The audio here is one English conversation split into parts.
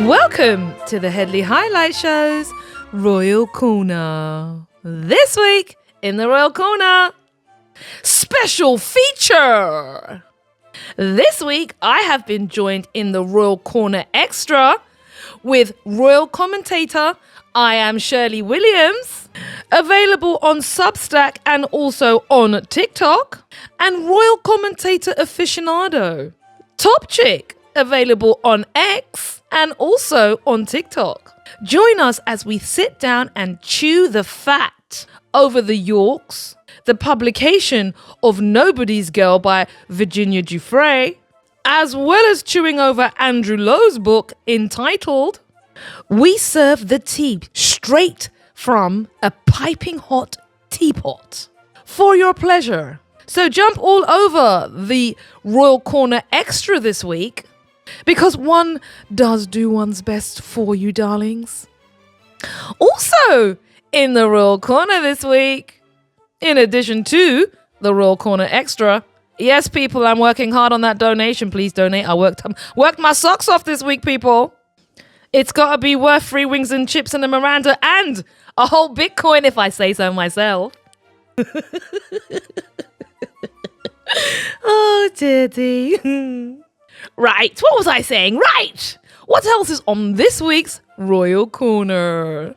Welcome to the Headley Highlight Show's Royal Corner. This week in the Royal Corner, special feature. This week I have been joined in the Royal Corner Extra with royal commentator I am Shirley Williams, available on Substack and also on TikTok, and royal commentator aficionado Top Chick, available on X and also on TikTok. Join us as we sit down and chew the fat over the Yorks, the publication of Nobody's Girl by Virginia Giuffre, as well as chewing over Andrew Lowe's book entitled We Serve the Tea Straight from a Piping Hot Teapot for your pleasure. So jump all over the Royal Corner Extra this week, because one does do one's best for you, darlings. Also, in the Royal Corner this week, in addition to the Royal Corner Extra, yes, people, I'm working hard on that donation. Please donate. I worked my socks off this week, people. It's got to be worth 3 wings and chips and a Miranda and a whole Bitcoin, if I say so myself. Oh, dearie. Right, what was I saying? Right! What else is on this week's Royal Corner?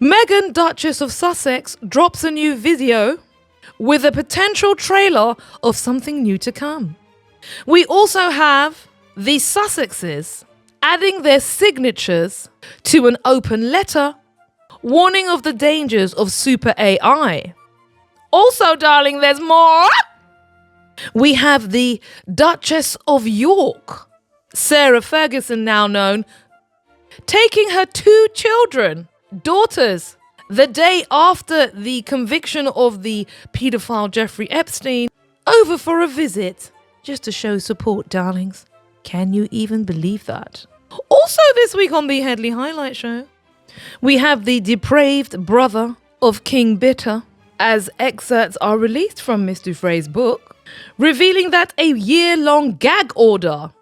Meghan, Duchess of Sussex, drops a new video with a potential trailer of something new to come. We also have the Sussexes adding their signatures to an open letter warning of the dangers of super AI. Also, darling, there's more. We have the Duchess of York, Sarah Ferguson, now known, taking her 2 daughters, the day after the conviction of the paedophile Jeffrey Epstein, over for a visit, just to show support, darlings. Can you even believe that? Also this week on the Headley Highlight Show, we have the depraved brother of King Bitter, as excerpts are released from Miss Dufresne's book, revealing that a year-long gag order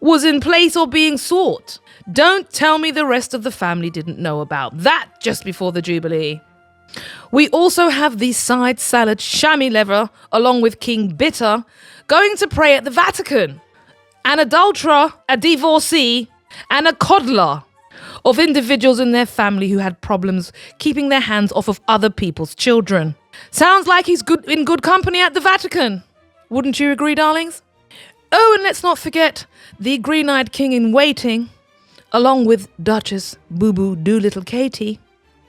was in place or being sought. Don't tell me the rest of the family didn't know about that just before the Jubilee. We also have the side salad chamois lever, along with King Bitter, going to pray at the Vatican. An adulterer, a divorcee, and a coddler of individuals in their family who had problems keeping their hands off of other people's children. Sounds like he's in good company at the Vatican. Wouldn't you agree, darlings? Oh, and let's not forget the green-eyed king in waiting, along with Duchess Boo-Boo Doolittle Katie,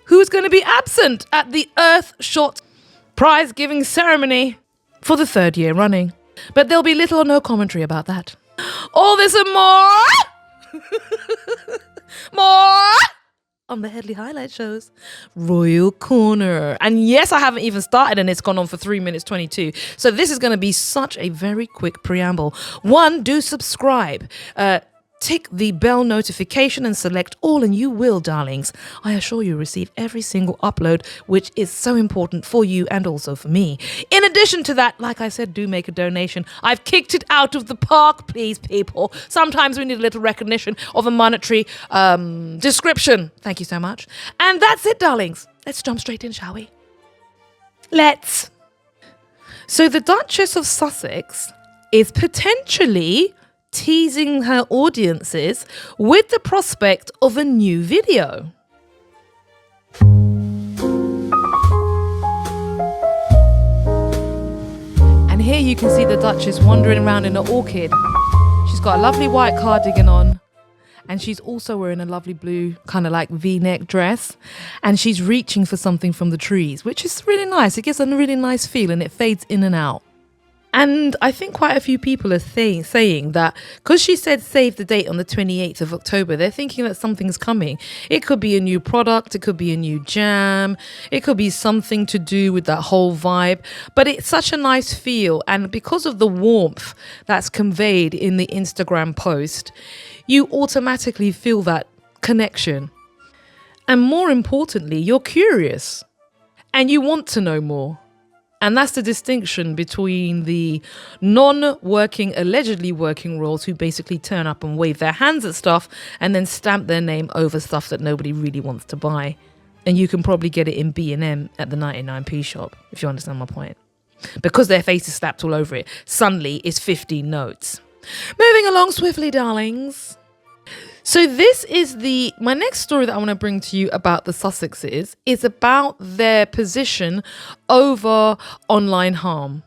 who's going to be absent at the Earthshot prize-giving ceremony for the 3rd year running. But there'll be little or no commentary about that. All this and more! More! On the Headley Highlight Show's Royal Corner. And yes, I haven't even started and it's gone on for 3 minutes 22. So this is going to be such a very quick preamble. 1, do subscribe. Tick the bell notification and select all, and you will, darlings, I assure you, receive every single upload, which is so important for you and also for me. In addition to that, like I said, do make a donation. I've kicked it out of the park, please, people. Sometimes we need a little recognition of a monetary description. Thank you so much. And that's it, darlings. Let's jump straight in, shall we? Let's. So the Duchess of Sussex is potentially teasing her audiences with the prospect of a new video. And here you can see the Duchess wandering around in an orchid. She's got a lovely white cardigan on, and she's also wearing a lovely blue kind of like V-neck dress, and she's reaching for something from the trees, which is really nice. It gives a really nice feel and it fades in and out. And I think quite a few people are saying that because she said save the date on the 28th of October, they're thinking that something's coming. It could be a new product. It could be a new jam. It could be something to do with that whole vibe. But it's such a nice feel. And because of the warmth that's conveyed in the Instagram post, you automatically feel that connection. And more importantly, you're curious and you want to know more. And that's the distinction between the allegedly working royals who basically turn up and wave their hands at stuff and then stamp their name over stuff that nobody really wants to buy. And you can probably get it in B&M at the 99p shop, if you understand my point. Because their face is slapped all over it, suddenly it's 15 notes. Moving along swiftly, darlings. So this is my next story that I want to bring to you about the Sussexes is about their position over online harm.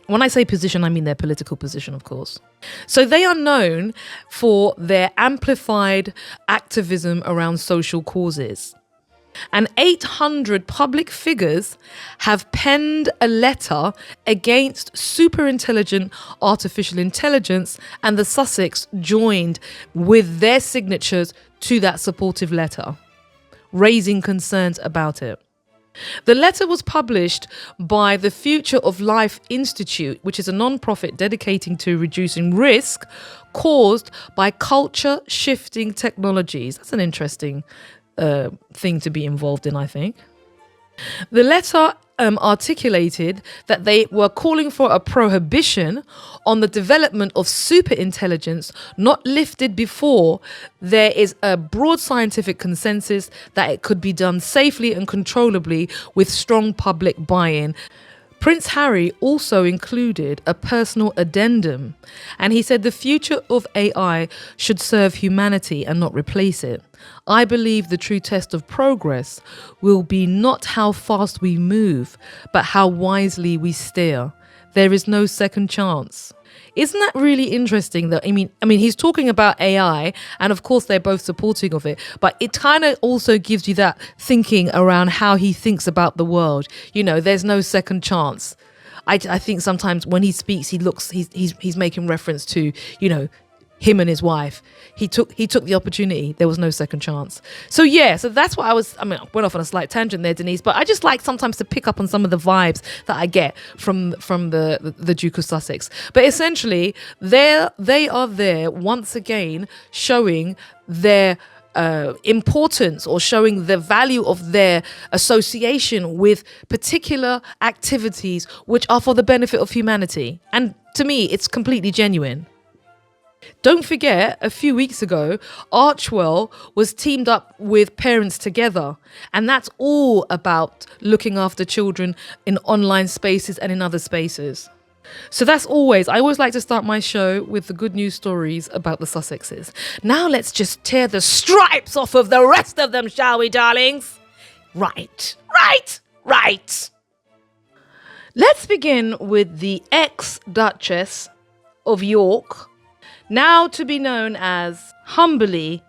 When I say position, I mean their political position, of course. So they are known for their amplified activism around social causes. And 800 public figures have penned a letter against superintelligent artificial intelligence, and the Sussex joined with their signatures to that supportive letter, raising concerns about it. The letter was published by the Future of Life Institute, which is a non-profit dedicating to reducing risk caused by culture-shifting technologies. That's an interesting thing to be involved in, I think. The letter articulated that they were calling for a prohibition on the development of superintelligence not lifted before there is a broad scientific consensus that it could be done safely and controllably with strong public buy-in. Prince Harry also included a personal addendum, and he said the future of AI should serve humanity and not replace it. I believe the true test of progress will be not how fast we move, but how wisely we steer. There is no second chance. Isn't that really interesting? That I mean, he's talking about AI, and of course they're both supporting of it, but it kind of also gives you that thinking around how he thinks about the world. You know, there's no second chance. I think sometimes when he speaks, he's making reference to, you know, him and his wife. He took the opportunity. There was no second chance. So that's what I went off on a slight tangent there, Denise, but I just like sometimes to pick up on some of the vibes that I get from the Duke of Sussex. But essentially, they are there once again showing their importance, or showing the value of their association with particular activities which are for the benefit of humanity. And to me, it's completely genuine. Don't forget, a few weeks ago, Archwell was teamed up with Parents Together, and that's all about looking after children in online spaces and in other spaces. So I always like to start my show with the good news stories about the Sussexes. Now let's just tear the stripes off of the rest of them, shall we, darlings? Right. Let's begin with the ex-Duchess of York, now to be known as, humbly,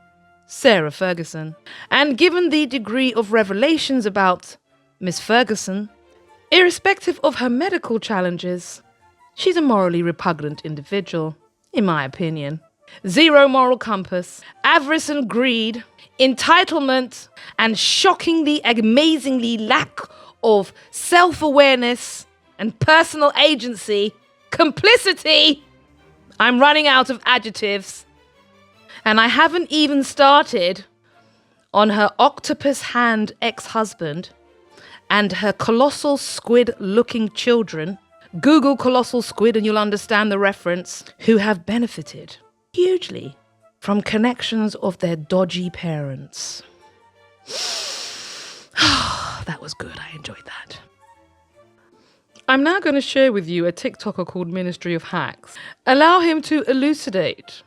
Sarah Ferguson. And given the degree of revelations about Miss Ferguson, irrespective of her medical challenges, she's a morally repugnant individual, in my opinion. Zero moral compass, avarice and greed, entitlement, and shockingly, amazingly lack of self-awareness and personal agency, complicity. I'm running out of adjectives, and I haven't even started on her octopus hand ex-husband and her colossal squid-looking children. Google colossal squid and you'll understand the reference, who have benefited hugely from connections of their dodgy parents. That was good. I enjoyed that. I'm now going to share with you a TikToker called Ministry of Hacks. Allow him to elucidate.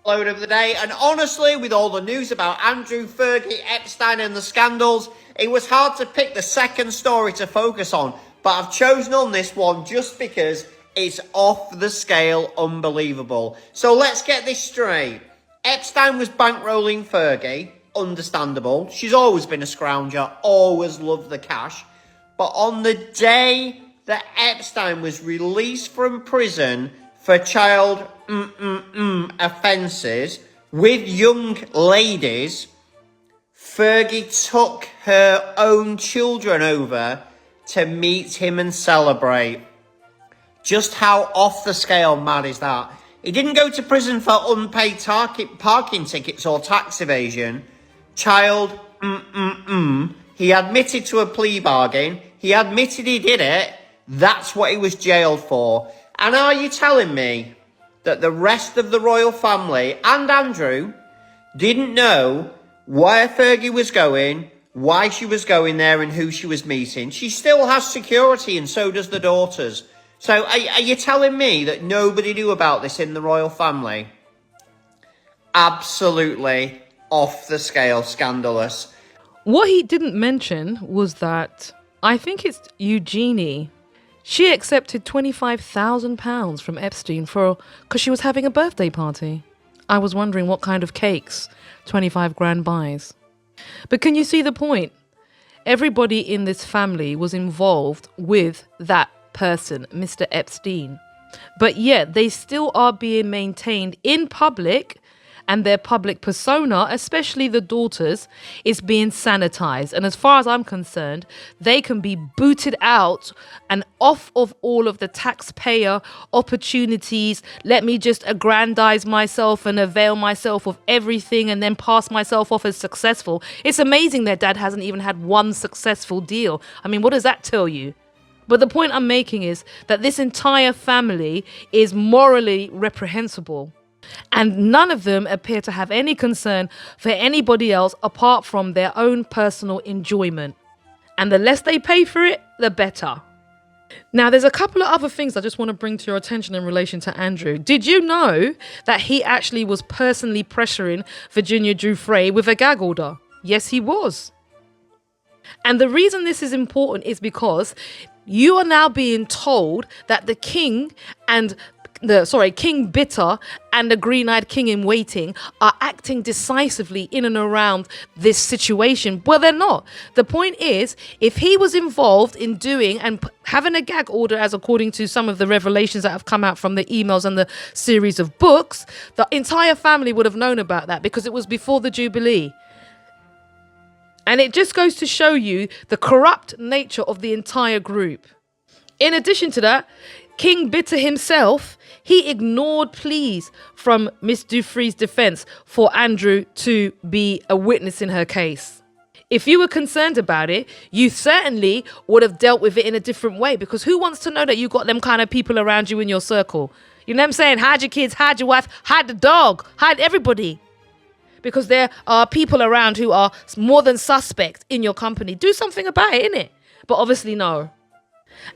Load of the day, and honestly, with all the news about Andrew, Fergie, Epstein and the scandals, it was hard to pick the second story to focus on, but I've chosen on this one just because it's off the scale unbelievable. So let's get this straight. Epstein was bankrolling Fergie, understandable. She's always been a scrounger, always loved the cash. But on the day that Epstein was released from prison for child offences with young ladies, Fergie took her own children over to meet him and celebrate. Just how off the scale mad is that? He didn't go to prison for unpaid parking tickets or tax evasion. Child He admitted to a plea bargain. He admitted he did it. That's what he was jailed for. And are you telling me that the rest of the royal family and Andrew didn't know where Fergie was going, why she was going there, and who she was meeting? She still has security, and so does the daughters. So are you telling me that nobody knew about this in the royal family? Absolutely off the scale scandalous. What he didn't mention was that I think it's Eugenie. She accepted £25,000 from Epstein because she was having a birthday party. I was wondering what kind of cakes 25 grand buys. But can you see the point? Everybody in this family was involved with that person, Mr. Epstein. But yet they still are being maintained in public, and their public persona, especially the daughters, is being sanitized. And as far as I'm concerned, they can be booted out and off of all of the taxpayer opportunities. Let me just aggrandize myself and avail myself of everything and then pass myself off as successful. It's amazing their dad hasn't even had one successful deal. I mean, what does that tell you? But the point I'm making is that this entire family is morally reprehensible. And none of them appear to have any concern for anybody else apart from their own personal enjoyment. And the less they pay for it, the better. Now, there's a couple of other things I just want to bring to your attention in relation to Andrew. Did you know that he actually was personally pressuring Virginia Giuffre with a gag order? Yes, he was. And the reason this is important is because you are now being told that the king and King Bitter and the green-eyed king in waiting are acting decisively in and around this situation. Well, they're not. The point is, if he was involved in doing and having a gag order, as according to some of the revelations that have come out from the emails and the series of books, the entire family would have known about that because it was before the Jubilee. And it just goes to show you the corrupt nature of the entire group. In addition to that, King Bitter himself, he ignored pleas from Miss Giuffre's defense for Andrew to be a witness in her case. If you were concerned about it, you certainly would have dealt with it in a different way, because who wants to know that you got them kind of people around you in your circle? You know what I'm saying? Hide your kids, hide your wife, hide the dog, hide everybody. Because there are people around who are more than suspect in your company. Do something about it, innit? But obviously no.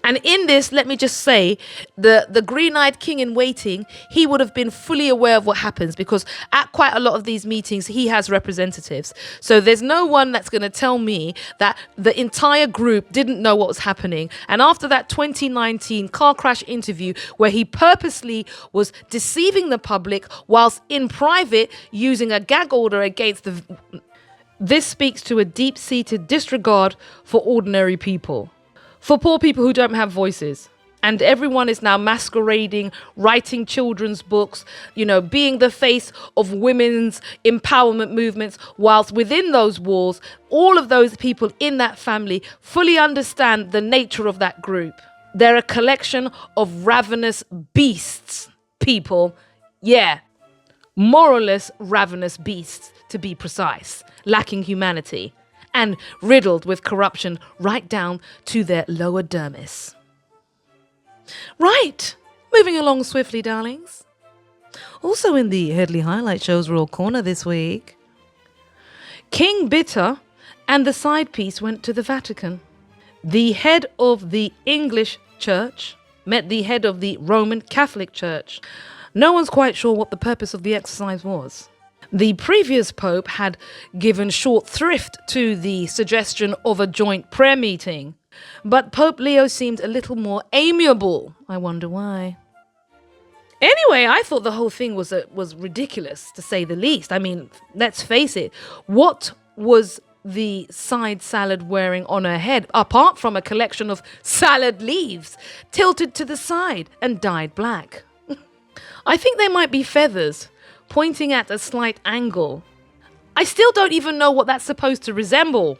And in this, let me just say, the green-eyed king in waiting, he would have been fully aware of what happens, because at quite a lot of these meetings, he has representatives. So there's no one that's going to tell me that the entire group didn't know what was happening. And after that 2019 car crash interview, where he purposely was deceiving the public whilst in private using a gag order against this speaks to a deep-seated disregard for ordinary people. For poor people who don't have voices. And everyone is now masquerading, writing children's books, being the face of women's empowerment movements, whilst within those walls, all of those people in that family fully understand the nature of that group. They're a collection of ravenous beasts, people. Yeah, moralless, ravenous beasts, to be precise, lacking humanity. And riddled with corruption right down to their lower dermis. Right, moving along swiftly, darlings. Also in the Headley Highlight Show's Royal Corner this week, King Bitter and the side piece went to the Vatican. The head of the English Church met the head of the Roman Catholic Church. No one's quite sure what the purpose of the exercise was. The previous Pope had given short thrift to the suggestion of a joint prayer meeting, but Pope Leo seemed a little more amiable. I wonder why. Anyway, I thought the whole thing was ridiculous, to say the least. I mean, let's face it. What was the side salad wearing on her head, apart from a collection of salad leaves tilted to the side and dyed black? I think they might be feathers, pointing at a slight angle. I still don't even know what that's supposed to resemble.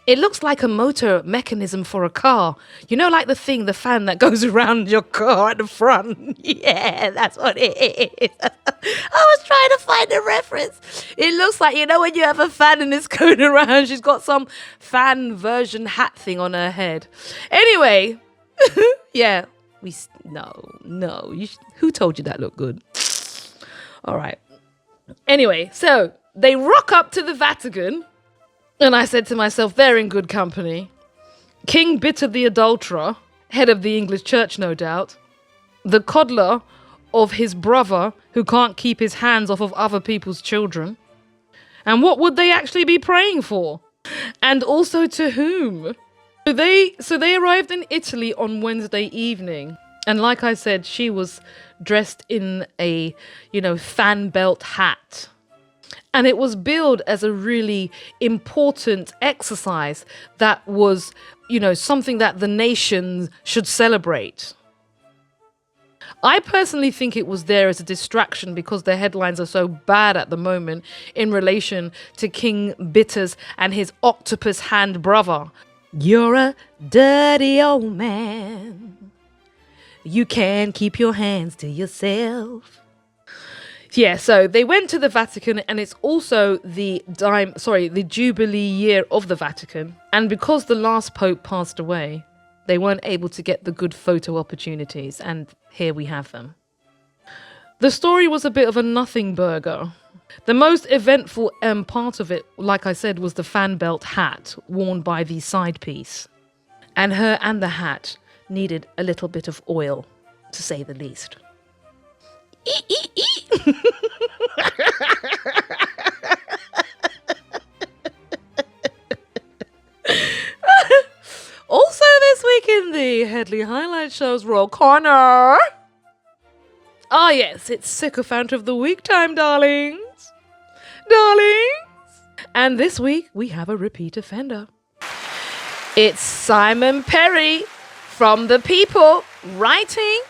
It looks like a motor mechanism for a car. You know, like the fan that goes around your car at the front. Yeah, that's what it is. I was trying to find a reference. It looks like, you know, when you have a fan and it's going around, she's got some fan version hat thing on her head. Anyway, yeah, who told you that looked good? All right. Anyway, so they rock up to the Vatican. And I said to myself, they're in good company. King Bitter the adulterer, head of the English church, no doubt. The coddler of his brother who can't keep his hands off of other people's children. And what would they actually be praying for? And also to whom? So they arrived in Italy on Wednesday evening. And like I said, she was dressed in a, fan belt hat. And it was billed as a really important exercise that was, something that the nation should celebrate. I personally think it was there as a distraction because the headlines are so bad at the moment in relation to King Bitters and his octopus hand brother. You're a dirty old man. You can't keep your hands to yourself. Yeah, so they went to the Vatican, and it's also the Jubilee year of the Vatican. And because the last Pope passed away, they weren't able to get the good photo opportunities, and here we have them. The story was a bit of a nothing burger. The most eventful part of it, like I said, was the fan belt hat worn by the side piece. And her and the hat needed a little bit of oil, to say the least. Also this week in the Headley Highlight Show's Royal Corner. Ah yes, it's Sycophant of the Week time, darlings. And this week we have a repeat offender. It's Simon Perry from The People, writing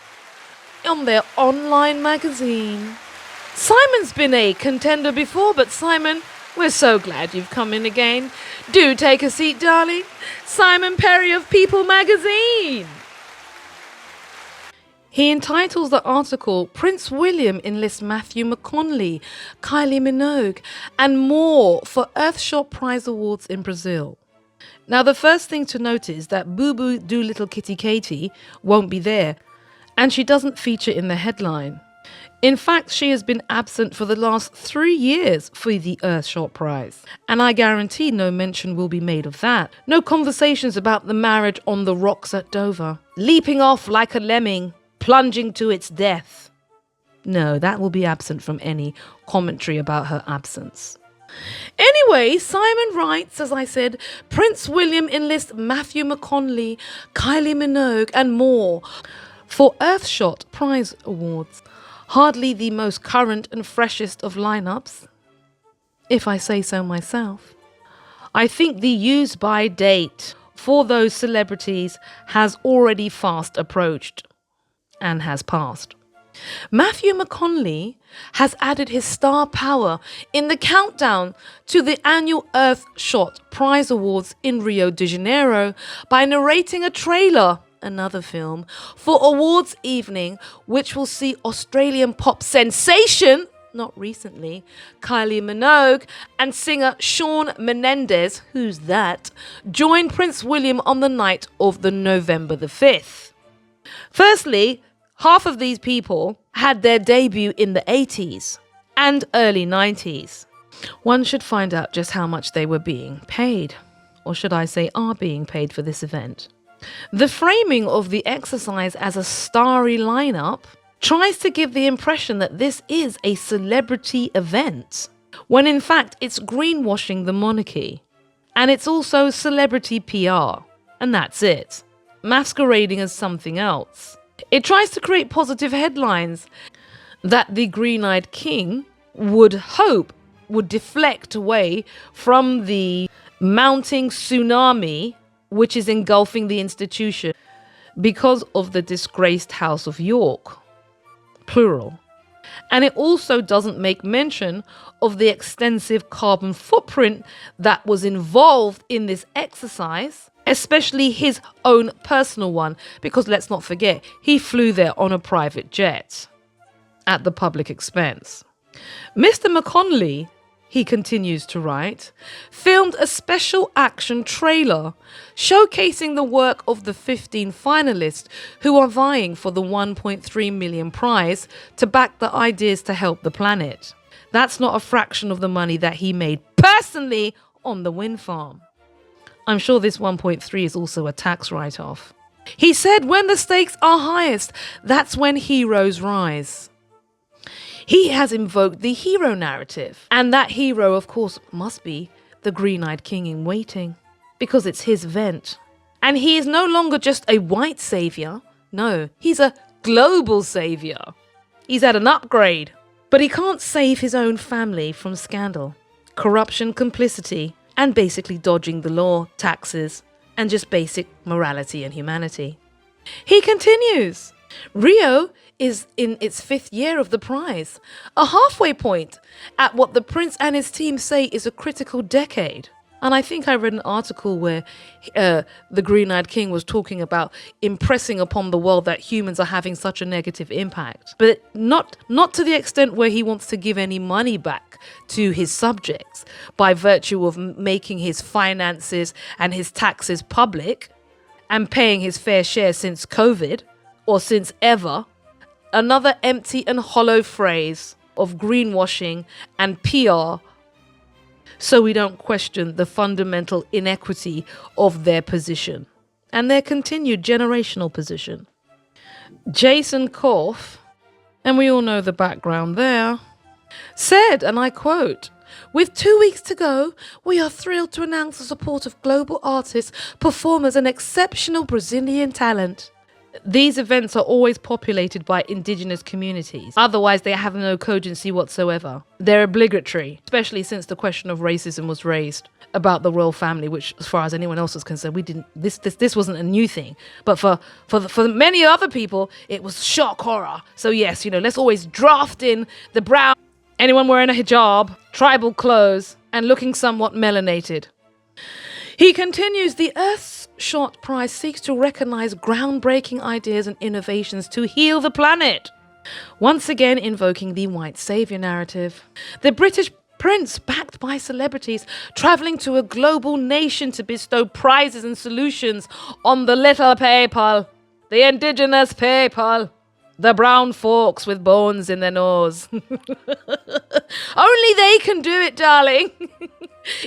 on their online magazine. Simon's been a contender before, but Simon, we're so glad you've come in again. Do take a seat, darling. Simon Perry of People magazine. He entitles the article, Prince William enlists Matthew McConaughey, Kylie Minogue, and more for Earthshot Prize Awards in Brazil. Now, the first thing to note is that Boo Boo Doolittle Kitty Katie won't be there, and she doesn't feature in the headline. In fact, she has been absent for the last 3 years for the Earthshot Prize, and I guarantee no mention will be made of that. No conversations about the marriage on the rocks at Dover, leaping off like a lemming, plunging to its death. No, that will be absent from any commentary about her absence. Anyway, Simon writes, as I said, Prince William enlists Matthew McConaughey, Kylie Minogue, and more for Earthshot Prize Awards. Hardly the most current and freshest of lineups, if I say so myself. I think the use by date for those celebrities has already fast approached and has passed. Matthew McConaughey has added his star power in the countdown to the annual Earthshot Prize Awards in Rio de Janeiro by narrating a trailer, another film, for awards evening, which will see Australian pop sensation, not recently, Kylie Minogue, and singer Shawn Menendez, who's that, join Prince William on the night of the November the 5th. Firstly, half of these people had their debut in the 80s and early 90s. One should find out just how much they were being paid, or should I say are being paid for this event. The framing of the exercise as a starry lineup tries to give the impression that this is a celebrity event, when in fact it's greenwashing the monarchy. And it's also celebrity PR, and that's it, masquerading as something else. It tries to create positive headlines that the green-eyed king would hope would deflect away from the mounting tsunami which is engulfing the institution because of the disgraced House of York, plural. And it also doesn't make mention of the extensive carbon footprint that was involved in this exercise, especially his own personal one, because let's not forget, he flew there on a private jet at the public expense. Mr. McConnelly, he continues to write, filmed a special action trailer showcasing the work of the 15 finalists who are vying for the 1.3 million prize to back the ideas to help the planet. That's not a fraction of the money that he made personally on the wind farm. I'm sure this 1.3 is also a tax write-off. He said when the stakes are highest, that's when heroes rise. He has invoked the hero narrative, and that hero, of course, must be the green-eyed king in waiting, because it's his event. And he is no longer just a white saviour, no, he's a global saviour. He's had an upgrade, but he can't save his own family from scandal, corruption, complicity, and basically dodging the law, taxes, and just basic morality and humanity. He continues, Rio is in its 5th year of the prize, a halfway point at what the prince and his team say is a critical decade. And I think I read an article where the Green-Eyed King was talking about impressing upon the world that humans are having such a negative impact, but not to the extent where he wants to give any money back to his subjects by virtue of making his finances and his taxes public and paying his fair share since COVID or since ever. Another empty and hollow phrase of greenwashing and PR, so we don't question the fundamental inequity of their position and their continued generational position. Jason Korf, and we all know the background there, said, and I quote, "With 2 weeks to go, we are thrilled to announce the support of global artists, performers, and exceptional Brazilian talent. These events are always populated by indigenous communities. Otherwise, they have no cogency whatsoever. They're obligatory, especially since the question of racism was raised about the royal family, which, as far as anyone else was concerned, we didn't. This wasn't a new thing. But for many other people, it was shock horror. So yes, let's always draft in the brown, anyone wearing a hijab, tribal clothes, and looking somewhat melanated." He continues, the Earthshot Prize seeks to recognize groundbreaking ideas and innovations to heal the planet, once again invoking the white saviour narrative. The British prince, backed by celebrities, travelling to a global nation to bestow prizes and solutions on the little people, the indigenous people, the brown folks with bones in their nose. Only they can do it, darling.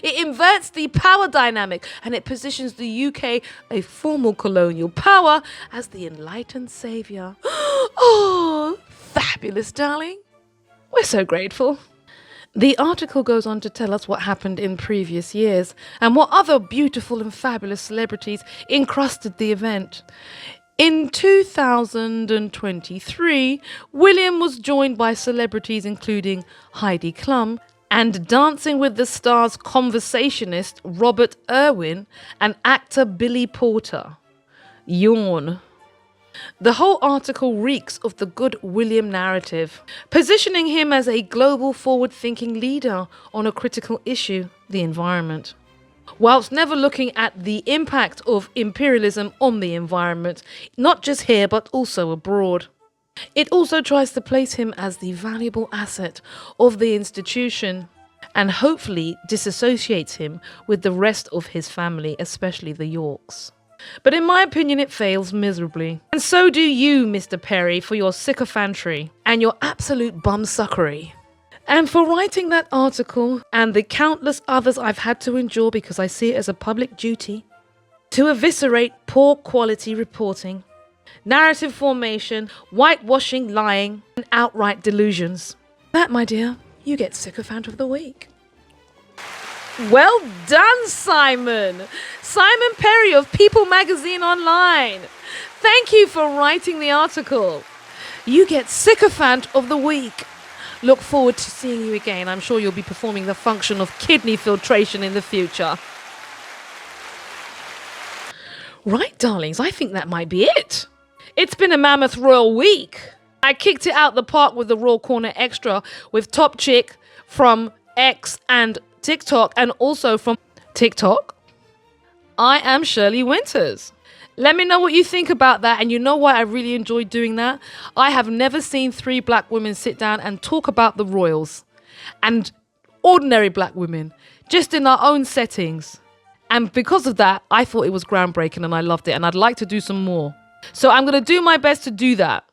It inverts the power dynamic and it positions the UK, a formal colonial power, as the enlightened saviour. Oh, fabulous, darling. We're so grateful. The article goes on to tell us what happened in previous years and what other beautiful and fabulous celebrities encrusted the event. In 2023, William was joined by celebrities including Heidi Klum and Dancing with the Stars conversationist Robert Irwin and actor Billy Porter. Yawn. The whole article reeks of the good William narrative, positioning him as a global forward-thinking leader on a critical issue, the environment, whilst never looking at the impact of imperialism on the environment, not just here but also abroad. It also tries to place him as the valuable asset of the institution and hopefully disassociates him with the rest of his family, especially the Yorks. But in my opinion, it fails miserably. And so do you, Mr. Perry, for your sycophantry and your absolute bumsuckery. And for writing that article and the countless others I've had to endure because I see it as a public duty to eviscerate poor quality reporting, narrative formation, whitewashing, lying, and outright delusions. That, my dear, you get Sycophant of the Week. Well done, Simon! Simon Perry of People Magazine Online. Thank you for writing the article. You get Sycophant of the Week. Look forward to seeing you again. I'm sure you'll be performing the function of kidney filtration in the future. Right, darlings, I think that might be it. It's been a mammoth royal week. I kicked it out the park with the Royal Corner Extra with Top Chick from X and TikTok, and also from TikTok. I am Shirley Winters. Let me know what you think about that. And you know why I really enjoyed doing that? I have never seen 3 black women sit down and talk about the royals and ordinary black women just in our own settings. And because of that, I thought it was groundbreaking and I loved it. And I'd like to do some more. So I'm going to do my best to do that.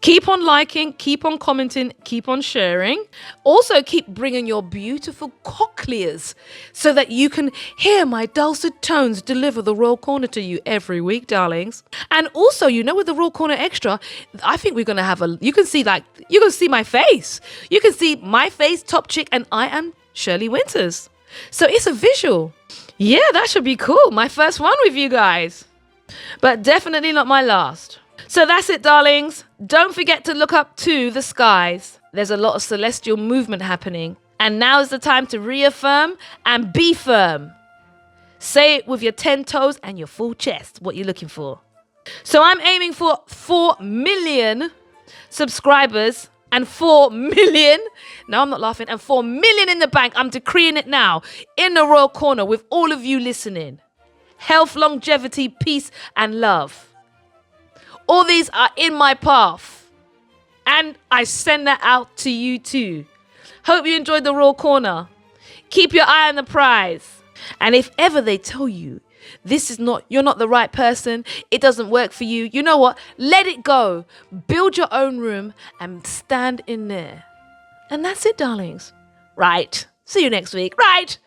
Keep on liking, keep on commenting, keep on sharing. Also, keep bringing your beautiful cochlears so that you can hear my dulcet tones deliver the Royal Corner to you every week, darlings. And also, with the Royal Corner Extra, I think we're going to have you can see my face. You can see my face, Top Chick, and I am Shirley Winters. So it's a visual. Yeah, that should be cool. My first one with you guys. But definitely not my last. So that's it, darlings. Don't forget to look up to the skies. There's a lot of celestial movement happening. And now is the time to reaffirm and be firm. Say it with your 10 toes and your full chest, what you're looking for. So I'm aiming for 4 million subscribers and 4 million. No, I'm not laughing. And 4 million in the bank. I'm decreeing it now in the Royal Corner with all of you listening. Health, longevity, peace, and love. All these are in my path. And I send that out to you too. Hope you enjoyed the Royal Corner. Keep your eye on the prize. And if ever they tell you you're not the right person, it doesn't work for you, you know what? Let it go. Build your own room and stand in there. And that's it, darlings. Right. See you next week. Right.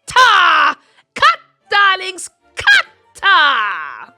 Ta! Cut, darlings. Cut! Ta!